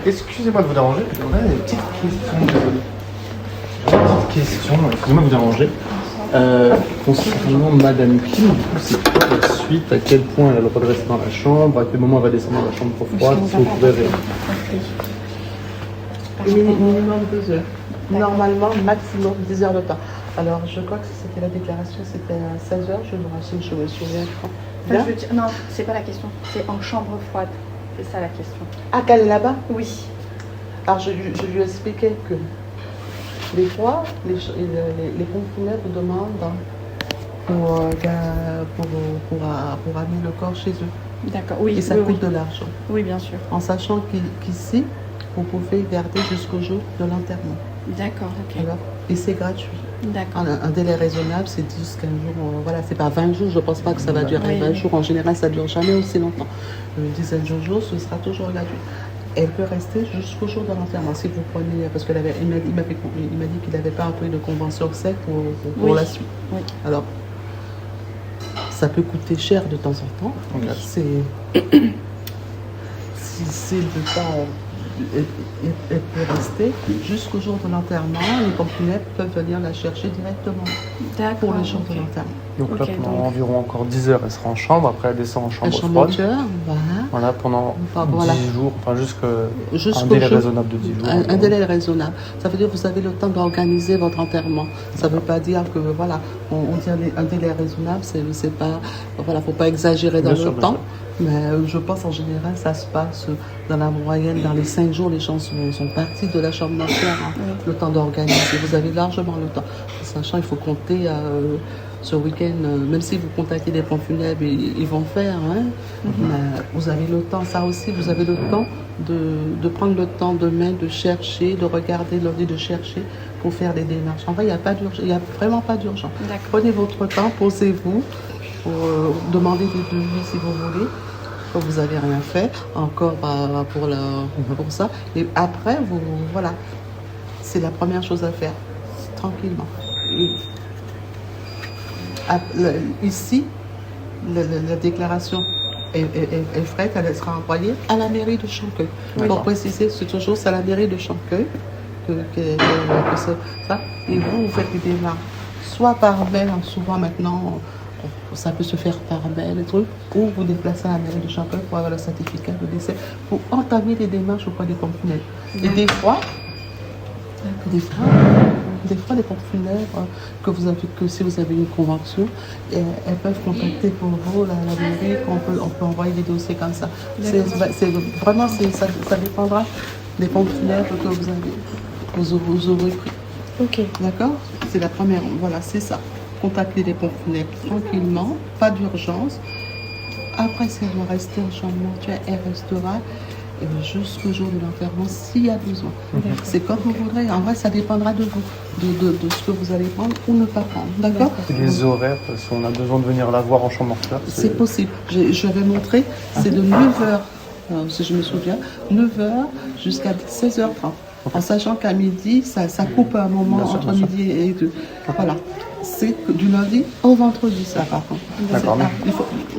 excusez-moi de vous déranger, j'aurais des petites questions. Excusez-moi de vous déranger. Concernant Madame Kim, du coup, c'est quoi la suite? À quel point elle a le droit de rester dans la chambre? À quel moment elle va descendre dans la chambre trop froide? Si vous pouvez Minimum 2 heures. Normalement, maximum 10 heures de temps. Alors, je crois que c'était la déclaration, c'était à 16 heures, je me renseigne, je me souviens. Enfin, je veux dire, non, c'est pas la question. C'est en chambre froide. C'est ça la question. Ah, qu'elle est là-bas? Oui. Alors, je lui ai expliqué que des fois, les pompes funèbres demandent pour amener le corps chez eux. D'accord, oui. Et ça coûte de l'argent. Oui, bien sûr. En sachant qu'ici, vous pouvez garder jusqu'au jour de l'enterrement. D'accord, ok. Alors, et c'est gratuit. D'accord. Un délai raisonnable, c'est 10-15 jours. Voilà, c'est pas 20 jours, je pense pas que ça va durer 20 jours. En général, ça ne dure jamais aussi longtemps. Une dizaine de jours, ce sera toujours gratuit. Elle peut rester jusqu'au jour de l'enterrement. Si vous prenez, parce qu'il m'a dit qu'il n'avait pas un peu de convention sec pour la suite. Oui. Alors, ça peut coûter cher de temps en temps. Okay. Si elle ne veut pas, elle peut rester jusqu'au jour de l'enterrement. Les pompes funèbres peuvent venir la chercher directement pour le jour de l'enterrement. Donc là, pendant environ encore 10 heures, elle sera en chambre. Après, elle descend en chambre froide. Voilà, pendant 10 jours, enfin jusqu'à un délai raisonnable de 10 jours. Un délai raisonnable. Ça veut dire que vous avez le temps d'organiser votre enterrement. Ça ne veut pas dire que, voilà, on dit un délai raisonnable, c'est pas, voilà, faut pas exagérer dans le temps. Mais je pense en général, ça se passe dans la moyenne, dans les 5 jours, les gens sont partis de la chambre mortuaire. Le temps d'organiser, vous avez largement le temps. Sachant, il faut compter ce week-end, même si vous contactez les pompes funèbres, ils vont faire. Mais vous avez le temps, ça aussi, vous avez le temps de prendre le temps demain de chercher, de regarder l'ordi, de chercher pour faire des démarches. En vrai, il n'y a vraiment pas d'urgence. Prenez votre temps, posez-vous, pour demander des devis si vous voulez. Quand vous n'avez rien fait, encore pour ça. Et après, voilà, c'est la première chose à faire, tranquillement. Ici, la déclaration est faite, elle sera envoyée à la mairie de Chanqueuil. Pour préciser, c'est toujours à la mairie de Chanqueuil que ça. Et vous faites les démarches, soit par mail, souvent maintenant, ça peut se faire par mail, ou vous déplacez à la mairie de Chanqueuil pour avoir le certificat de décès, pour entamer les démarches auprès des pompes funèbres. Et des fois, les pompes funèbres, que si vous avez une convention, elles peuvent contacter pour vous la mairie, on peut envoyer des dossiers comme ça. Ça dépendra des pompes funèbres que vous aurez pris. Ok. D'accord? C'est la première, voilà, c'est ça. Contacter les pompes funèbres tranquillement, pas d'urgence. Après, si elle doit rester en chambre mortuaire, elle restera jusqu'au jour de l'enterrement s'il y a besoin. C'est comme vous voudrez. En vrai, ça dépendra de vous, de ce que vous allez prendre ou ne pas prendre. D'accord? Les horaires, si on a besoin de venir la voir en chambre mortuaire, c'est possible. Je vais montrer. C'est de 9h, si je me souviens, 9h jusqu'à 16h30. En sachant qu'à midi, ça coupe un moment entre midi et 2. Voilà. C'est du lundi au vendredi, ça, par contre.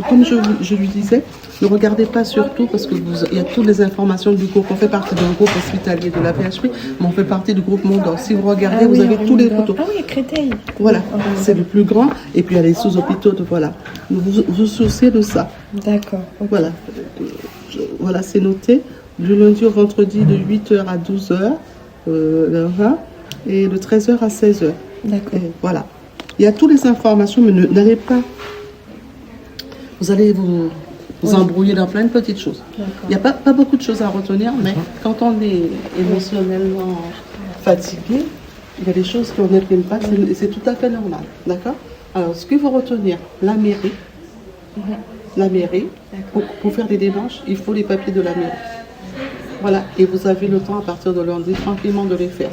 Comme je lui disais, ne regardez pas surtout parce qu'il y a toutes les informations du groupe. On fait partie d'un groupe hospitalier de la PHP, mais on fait partie du groupe Mondor. Si vous regardez, vous avez tous les photos. Ah oui, Créteil. Voilà, c'est le plus grand. Et puis il y a les sous-hôpitaux. Voilà. Vous souciez de ça. D'accord. Okay. Voilà. Voilà, c'est noté. Du lundi au vendredi de 8h à 12h, et de 13h à 16h. D'accord. Voilà. Il y a toutes les informations, mais n'allez pas. Vous allez vous embrouiller dans plein de petites choses. Il n'y a pas beaucoup de choses à retenir, mais quand on est émotionnellement fatigué, il y a des choses qu'on n'aime pas, c'est tout à fait normal. D'accord? Alors, ce qu'il faut retenir, la mairie, pour faire des démarches, il faut les papiers de la mairie. Voilà, et vous avez le temps à partir de lundi tranquillement de les faire.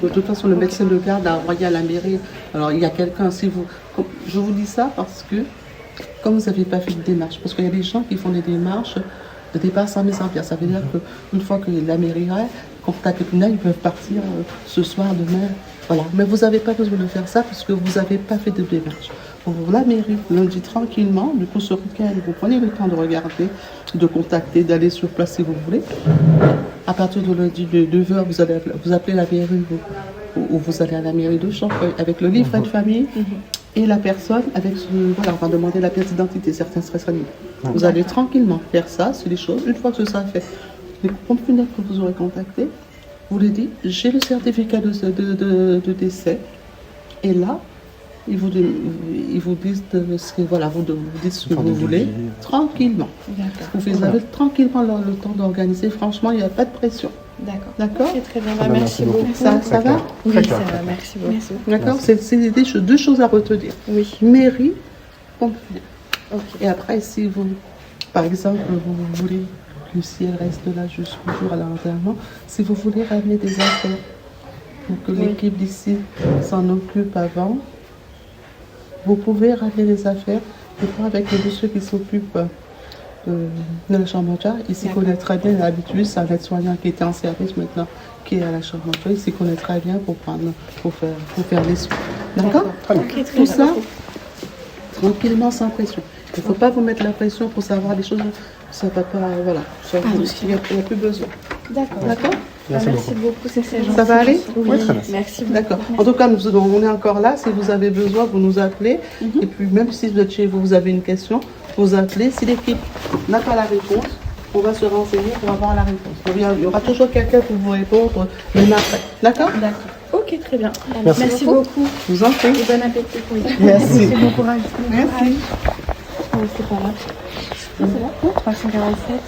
De toute façon, le médecin de garde a envoyé à la mairie. Alors, il y a quelqu'un, je vous dis ça parce que, comme vous n'avez pas fait de démarche, parce qu'il y a des gens qui font des démarches de départ sans mise en pierre. Ça veut dire qu'une fois que la mairie contacte le tribunal, ils peuvent partir ce soir, demain. Voilà, mais vous n'avez pas besoin de faire ça parce que vous n'avez pas fait de démarche. Pour la mairie, lundi tranquillement, du coup, ce week-end, vous prenez le temps de regarder, de contacter, d'aller sur place si vous voulez. À partir de lundi de 9h, vous appelez la mairie ou vous allez à la mairie de Chambreuil avec le livret de famille et la personne avec voilà, on va demander la pièce d'identité, certains stress liés. Vous allez tranquillement faire ça, c'est les choses. Une fois que ça fait, les comptes funèbres que vous aurez contactés, vous leur dites, j'ai le certificat de décès. Et là, ils vous disent ce que, voilà, vous dites ce que vous voulez, tranquillement. Vous avez tranquillement le temps d'organiser. Franchement, il n'y a pas de pression. D'accord. D'accord. Okay, très bien. Merci beaucoup. Ça va? Oui, ça va. Merci beaucoup. D'accord. C'est deux choses à retenir. Oui. Mairie, compte funèbre. Ok. Et après, si vous, par exemple, vous voulez que si elle reste là jusqu'au jour à l'enterrement, si vous voulez ramener des affaires pour que l'équipe d'ici s'en occupe avant, vous pouvez ramener les affaires. Je parle avec le monsieur qui s'occupe de la chambre mortuaire. Il s'y connaît très bien, il est habitué, c'est un aide-soignant qui était en service maintenant, qui est à la chambre mortuaire. Il s'y connaît très bien pour faire les soins. D'accord. Ok, très Tout ça, bien. tranquillement, sans pression. Il ne faut pas vous mettre la pression pour savoir les choses. Ça va pas, voilà. Il n'y a plus besoin. D'accord. D'accord. Merci beaucoup, c'est gentil. Ça va aller? Oui, très bien. merci beaucoup. D'accord. En tout cas, on est encore là. Si vous avez besoin, vous nous appelez. Et puis, même si vous êtes chez vous, vous avez une question, vous appelez. Si l'équipe n'a pas la réponse, on va se renseigner pour avoir la réponse. Il y aura toujours quelqu'un pour vous répondre, même après. D'accord? D'accord. Ok, très bien. Merci beaucoup. Je vous en prie. Et bon appétit. Oui. Merci. Bon courage. Merci. C'est pas là. C'est là 347.